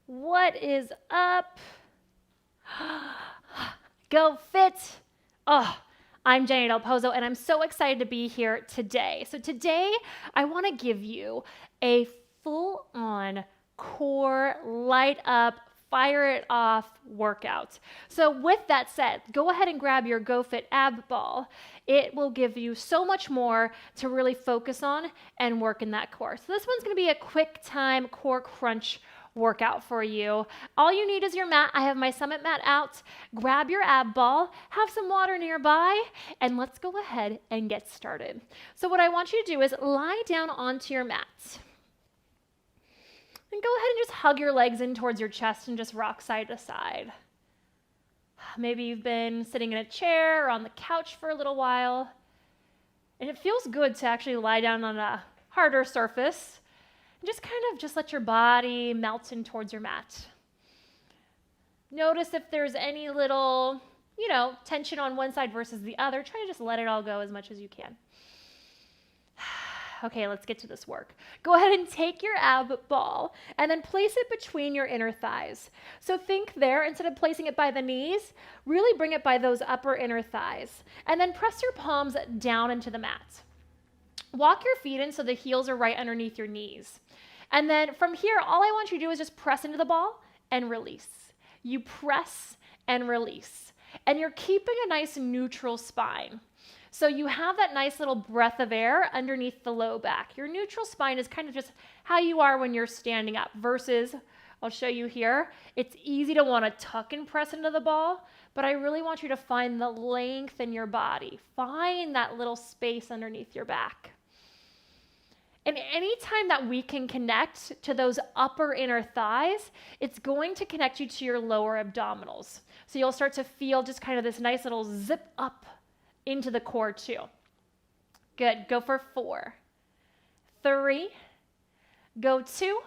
What is up? Go fit. Oh, I'm Jenny Del Pozo, and I'm so excited to be here today. So today, I want to give you a full-on core, light up, fire it off workout. So with that said, go ahead and grab your GoFit ab ball. It will give you so much more to really focus on and work in that core. So this one's going to be a quick time core crunch workout for you. All you need is your mat. I have my Summit mat out. Grab your ab ball, have some water nearby, and let's go ahead and get started. So what I want you to do is lie down onto your mat. And go ahead and just hug your legs in towards your chest and just rock side to side. Maybe you've been sitting in a chair or on the couch for a little while, and it feels good to actually lie down on a harder surface and just kind of just let your body melt in towards your mat. Notice if there's any little, tension on one side versus the other. Try to just let it all go as much as you can. Okay, let's get to this work. Go ahead and take your ab ball and then place it between your inner thighs. So think there, instead of placing it by the knees, really bring it by those upper inner thighs. And then press your palms down into the mat. Walk your feet in so the heels are right underneath your knees. And then from here, all I want you to do is just press into the ball and release. You press and release. And you're keeping a nice neutral spine. So you have that nice little breath of air underneath the low back. Your neutral spine is kind of just how you are when you're standing up versus, I'll show you here, it's easy to want to tuck and press into the ball, but I really want you to find the length in your body. Find that little space underneath your back. And anytime that we can connect to those upper inner thighs, it's going to connect you to your lower abdominals. So you'll start to feel just kind of this nice little zip up into the core too. Good. Go for 4, 3, go 2.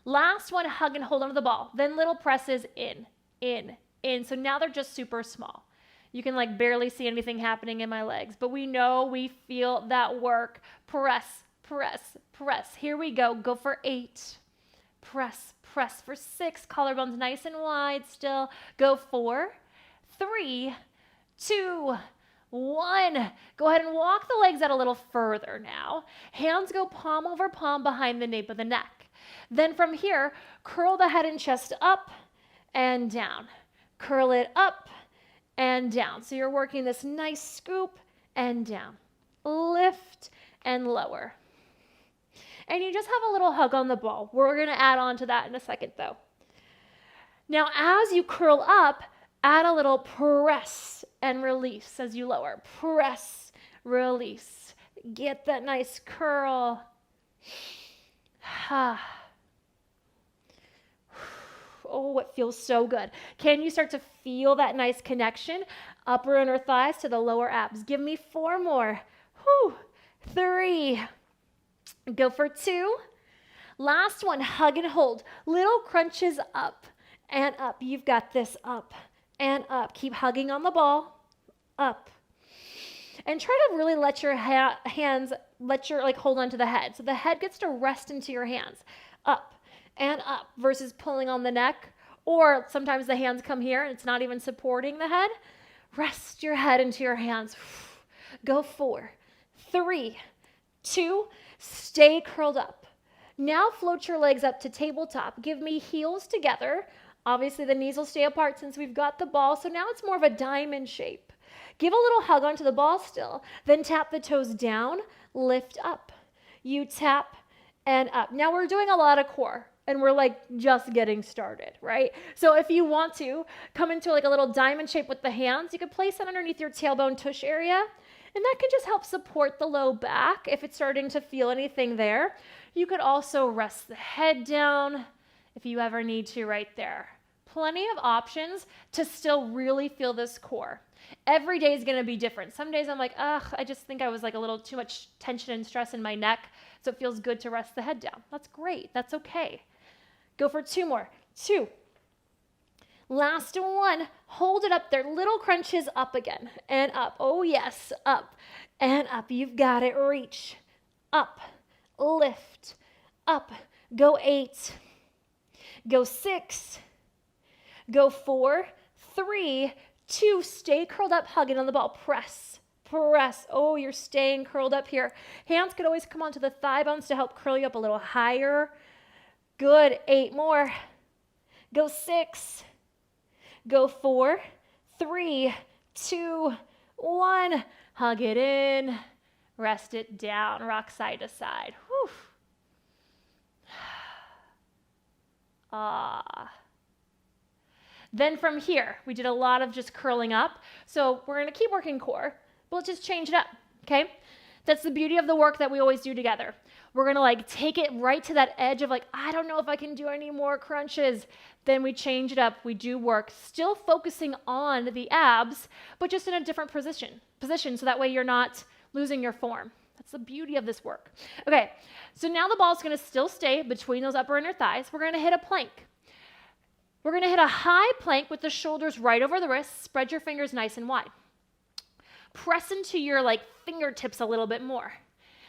Last one, hug and hold onto the ball. Then little presses in. So now they're just super small. You can barely see anything happening in my legs, but we know we feel that work. Press, press, press. Here we go. Go for 8. Press, press for 6. Collarbones nice and wide still. Go 4, 3, 2, 1. Go ahead and walk the legs out a little further now. Hands go palm over palm behind the nape of the neck. Then from here, curl the head and chest up and down. Curl it up and down. So you're working this nice scoop and down. Lift and lower. And you just have a little hug on the ball. We're going to add on to that in a second though. Now as you curl up, add a little press and release as you lower. Press, release. Get that nice curl. Oh, it feels so good. Can you start to feel that nice connection? Upper inner thighs to the lower abs. Give me 4 more. 3. Go for 2. Last one, hug and hold. Little crunches up and up. You've got this. Up and up. Keep hugging on the ball. Up. And try to really let your hands, hold on to the head. So the head gets to rest into your hands. Up and up versus pulling on the neck. Or sometimes the hands come here and it's not even supporting the head. Rest your head into your hands. Go 4, 3, 2. Stay curled up. Now float your legs up to tabletop. Give me heels together. Obviously, the knees will stay apart since we've got the ball, so now it's more of a diamond shape. Give a little hug onto the ball still, then tap the toes down, lift up. You tap and up. Now we're doing a lot of core, and we're just getting started, right? So if you want to, come into a little diamond shape with the hands. You could place that underneath your tailbone tush area, and that can just help support the low back if it's starting to feel anything there. You could also rest the head down if you ever need to right there. Plenty of options to still really feel this core. Every day is going to be different. Some days I'm I just think I was a little too much tension and stress in my neck, so it feels good to rest the head down. That's great. That's okay. Go for 2 more. 2. Last one. Hold it up there. Little crunches up again and up. Oh yes, up and up. You've got it. Reach. Up. Lift. Up. Go 8. Go 6. Go 4, 3, 2. Stay curled up, hugging on the ball. Press, press. Oh, you're staying curled up here. Hands could always come onto the thigh bones to help curl you up a little higher. Good. 8 more. Go 6. Go 4, 3, 2, 1. Hug it in. Rest it down. Rock side to side. Whew. Ah. Then from here, we did a lot of just curling up. So we're going to keep working core, but let's just change it up, okay? That's the beauty of the work that we always do together. We're going to like take it right to that edge of like, I don't know if I can do any more crunches. Then we change it up. We do work, still focusing on the abs, but just in a different position so that way you're not losing your form. That's the beauty of this work. Okay, so now the ball's going to still stay between those upper inner thighs. We're going to hit a plank. We're going to hit a high plank with the shoulders right over the wrists. Spread your fingers nice and wide. Press into your like fingertips a little bit more.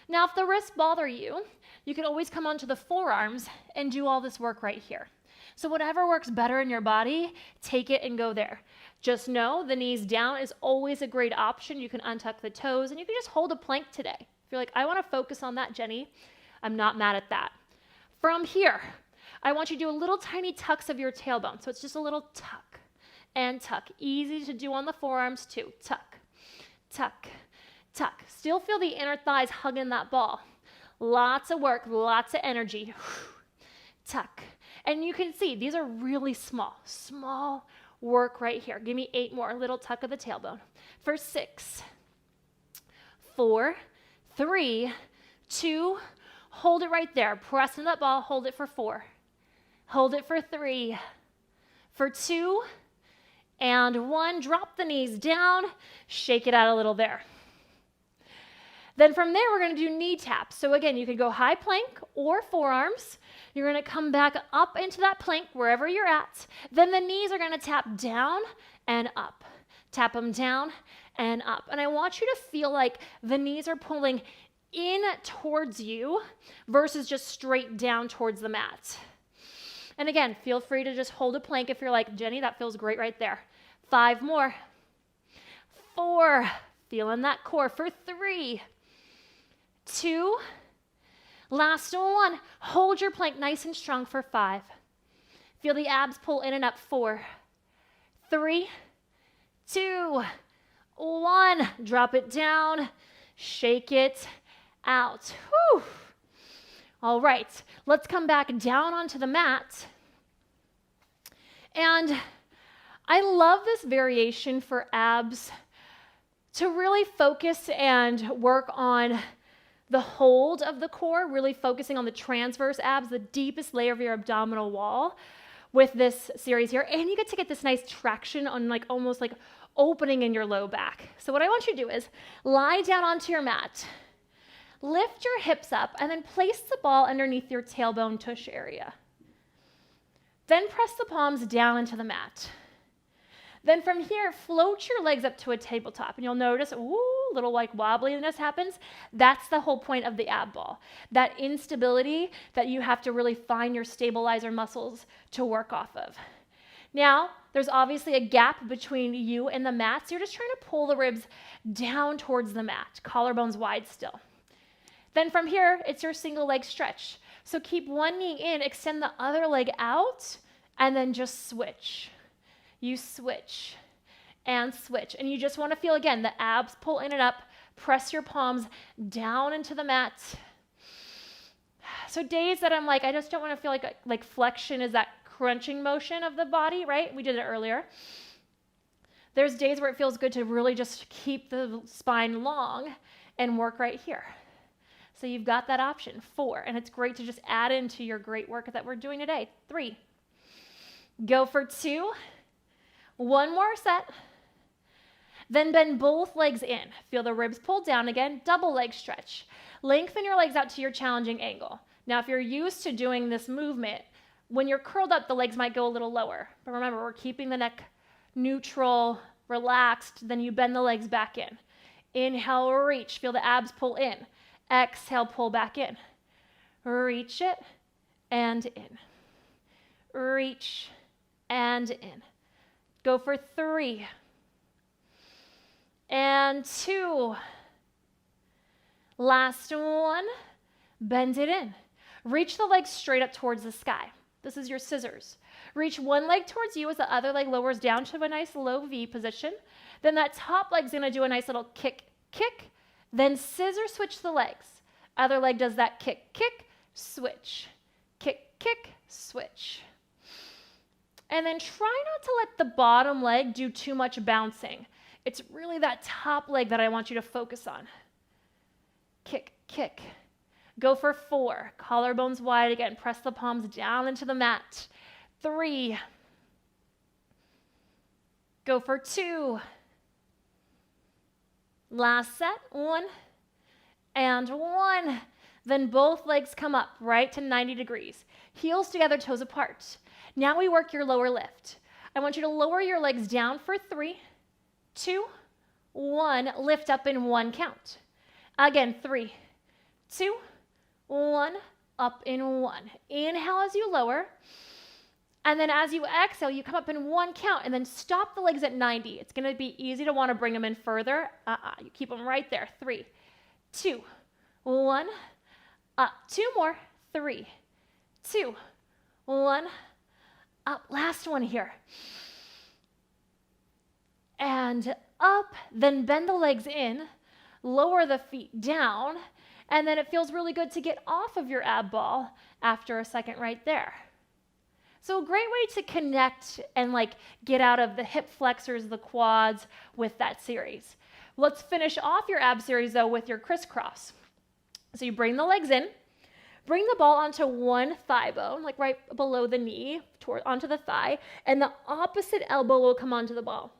Now, if the wrists bother you, you can always come onto the forearms and do all this work right here. So whatever works better in your body, take it and go there. Just know the knees down is always a great option. You can untuck the toes and you can just hold a plank today. If you're like, I want to focus on that, Jenny, I'm not mad at that. From here, I want you to do a little tiny tucks of your tailbone. So it's just a little tuck and tuck. Easy to do on the forearms too. Tuck, tuck, tuck. Still feel the inner thighs hugging that ball. Lots of work, lots of energy. Tuck. And you can see these are really small work right here. Give me 8 more. Little tuck of the tailbone. For 6, 4, 3, 2, hold it right there. Press in that ball. Hold it for 4. Hold it for 3, for 2, and 1. Drop the knees down. Shake it out a little there. Then from there, we're going to do knee taps. So again, you can go high plank or forearms. You're going to come back up into that plank wherever you're at. Then the knees are going to tap down and up. Tap them down and up. And I want you to feel like the knees are pulling in towards you versus just straight down towards the mat. And again, feel free to just hold a plank if you're like, Jenny, that feels great right there. 5 more. 4, feeling that core for 3, 2, last 1. Hold your plank nice and strong for 5. Feel the abs pull in and up. 4, 3, 2, 1. Drop it down. Shake it out. Whew. All right, let's come back down onto the mat. And I love this variation for abs to really focus and work on the hold of the core, really focusing on the transverse abs, the deepest layer of your abdominal wall with this series here. And you get to get this nice traction on like almost like opening in your low back. So what I want you to do is lie down onto your mat. Lift your hips up and then place the ball underneath your tailbone tush area. Then press the palms down into the mat. Then from here, float your legs up to a tabletop and you'll notice, ooh, little like wobbliness happens. That's the whole point of the ab ball. That instability that you have to really find your stabilizer muscles to work off of. Now, there's obviously a gap between you and the mat, so you're just trying to pull the ribs down towards the mat, collarbones wide still. Then from here, it's your single leg stretch. So keep one knee in, extend the other leg out, and then just switch. You switch and switch. And you just want to feel, again, the abs pull in and up. Press your palms down into the mat. So days that I'm like, I just don't want to feel like flexion is that crunching motion of the body, right? We did it earlier. There's days where it feels good to really just keep the spine long and work right here. So you've got that option. 4, and it's great to just add into your great work that we're doing today. 3, go for 2, 1 more set, then bend both legs in. Feel the ribs pull down again, double leg stretch. Lengthen your legs out to your challenging angle. Now, if you're used to doing this movement, when you're curled up, the legs might go a little lower. But remember, we're keeping the neck neutral, relaxed, then you bend the legs back in. Inhale, reach, feel the abs pull in. Exhale, pull back in. Reach it and in. reach, and in. Go for 3 and 2. Last one, bend it in. Reach the leg straight up towards the sky. This is your scissors. Reach one leg towards you as the other leg lowers down to a nice low V position. Then that top leg's gonna do a nice little kick, kick. Then scissor switch the legs. Other leg does that kick, kick, switch. Kick, kick, switch. And then try not to let the bottom leg do too much bouncing. It's really that top leg that I want you to focus on. Kick, kick. Go for 4. Collarbones wide again. Press the palms down into the mat. 3. Go for 2. Last set. 1 and 1. Then both legs come up, right to 90 degrees. Heels together, toes apart. Now we work your lower lift. I want you to lower your legs down for 3, 2, 1. Lift up in 1 count. Again, 3, 2, 1. Up in 1. Inhale as you lower. And then as you exhale, you come up in 1 count and then stop the legs at 90. It's going to be easy to want to bring them in further. You keep them right there. 3, 2, 1. Up. 2 more. 3, 2, 1. Up. Last one here. And up. Then bend the legs in. Lower the feet down. And then it feels really good to get off of your ab ball after a second right there. So a great way to connect and get out of the hip flexors, the quads with that series. Let's finish off your ab series though with your Criss-Cross. So you bring the legs in, bring the ball onto one thigh bone, right below the knee, onto the thigh, and the opposite elbow will come onto the ball.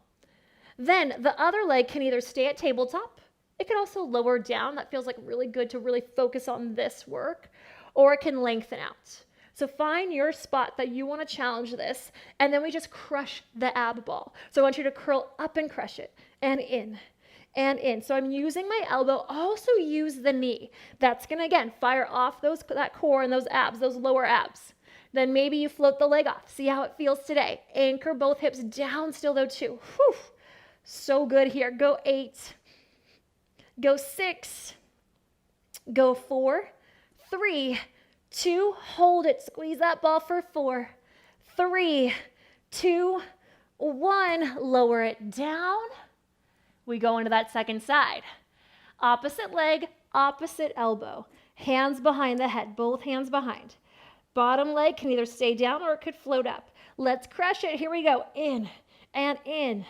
Then the other leg can either stay at tabletop, it can also lower down, that feels really good to really focus on this work, or it can lengthen out. So find your spot that you want to challenge this, and then we just crush the ab ball. So I want you to curl up and crush it, and in, and in. So I'm using my elbow, also use the knee. That's going to, again, fire off that core and those abs, those lower abs. Then maybe you float the leg off. See how it feels today. Anchor both hips down still though too. Whew. So good here. Go 8. Go 6. Go 4. 3. 2, hold it, squeeze that ball for 4, 3, 2, 1, lower it down. We go into that second side. Opposite leg, opposite elbow. Hands behind the head, both hands behind. Bottom leg can either stay down or it could float up. Let's crush it. Here we go. In and in.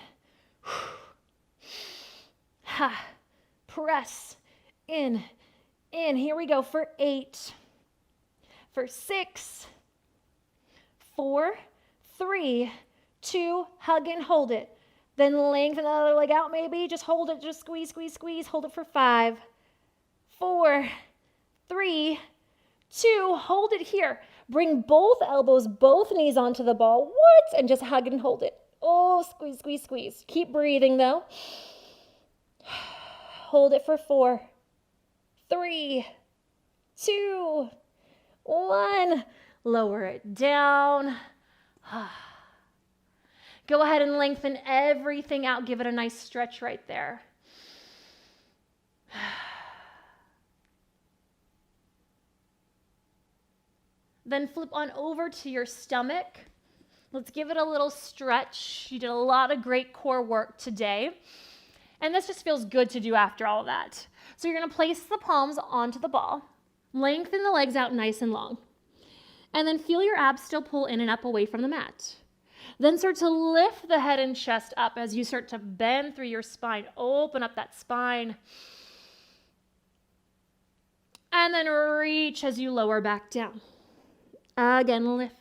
Ha. Press. In. Here we go for 8. For 6, 4, 3, 2, hug and hold it. Then lengthen the other leg out maybe. Just hold it. Just squeeze, squeeze, squeeze. Hold it for 5, 4, 3, 2. Hold it here. Bring both elbows, both knees onto the ball. What? And just hug and hold it. Oh, squeeze, squeeze, squeeze. Keep breathing though. Hold it for 4, 3, 2, 1. Lower it down. Go ahead and lengthen everything out. Give it a nice stretch right there. Then flip on over to your stomach. Let's give it a little stretch. You did a lot of great core work today. And this just feels good to do after all that. So you're going to place the palms onto the ball. Lengthen the legs out nice and long. And then feel your abs still pull in and up away from the mat. Then start to lift the head and chest up as you start to bend through your spine. Open up that spine. And then reach as you lower back down. Again, lift.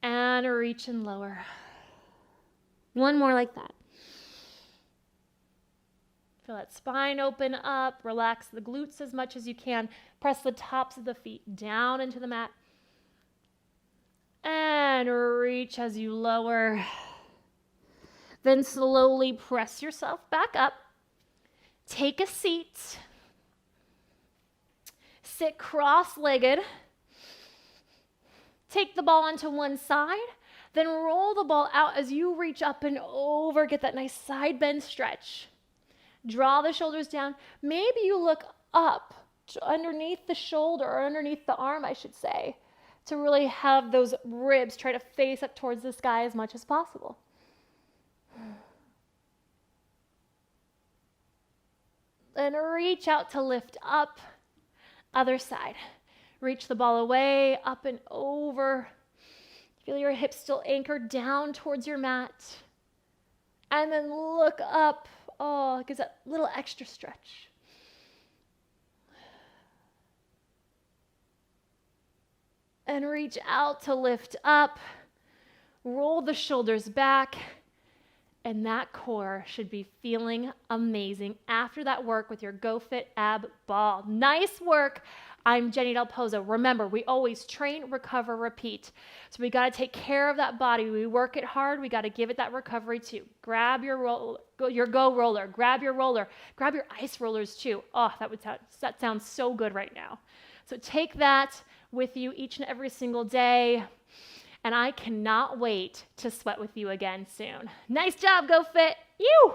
And reach and lower. One more like that. Feel that spine open up, relax the glutes as much as you can. Press the tops of the feet down into the mat. And reach as you lower. Then slowly press yourself back up. Take a seat. Sit cross-legged take the ball onto one side, then roll the ball out as you reach up and over. Get that nice side bend stretch. Draw the shoulders down. Maybe you look up underneath the shoulder, or underneath the arm, I should say, to really have those ribs try to face up towards the sky as much as possible. And reach out to lift up. Other side. Reach the ball away, up and over. Feel your hips still anchored down towards your mat. And then look up. Oh, it gives that little extra stretch. And reach out to lift up. Roll the shoulders back. And that core should be feeling amazing after that work with your GoFit ab ball. Nice work. I'm Jenny Del Pozo. Remember, we always train, recover, repeat. So we got to take care of that body. We work it hard. We got to give it that recovery too. Grab your Go roller. Grab your roller. Grab your ice rollers too. Oh, that sounds so good right now. So take that with you each and every single day. And I cannot wait to sweat with you again soon. Nice job, GoFit. You!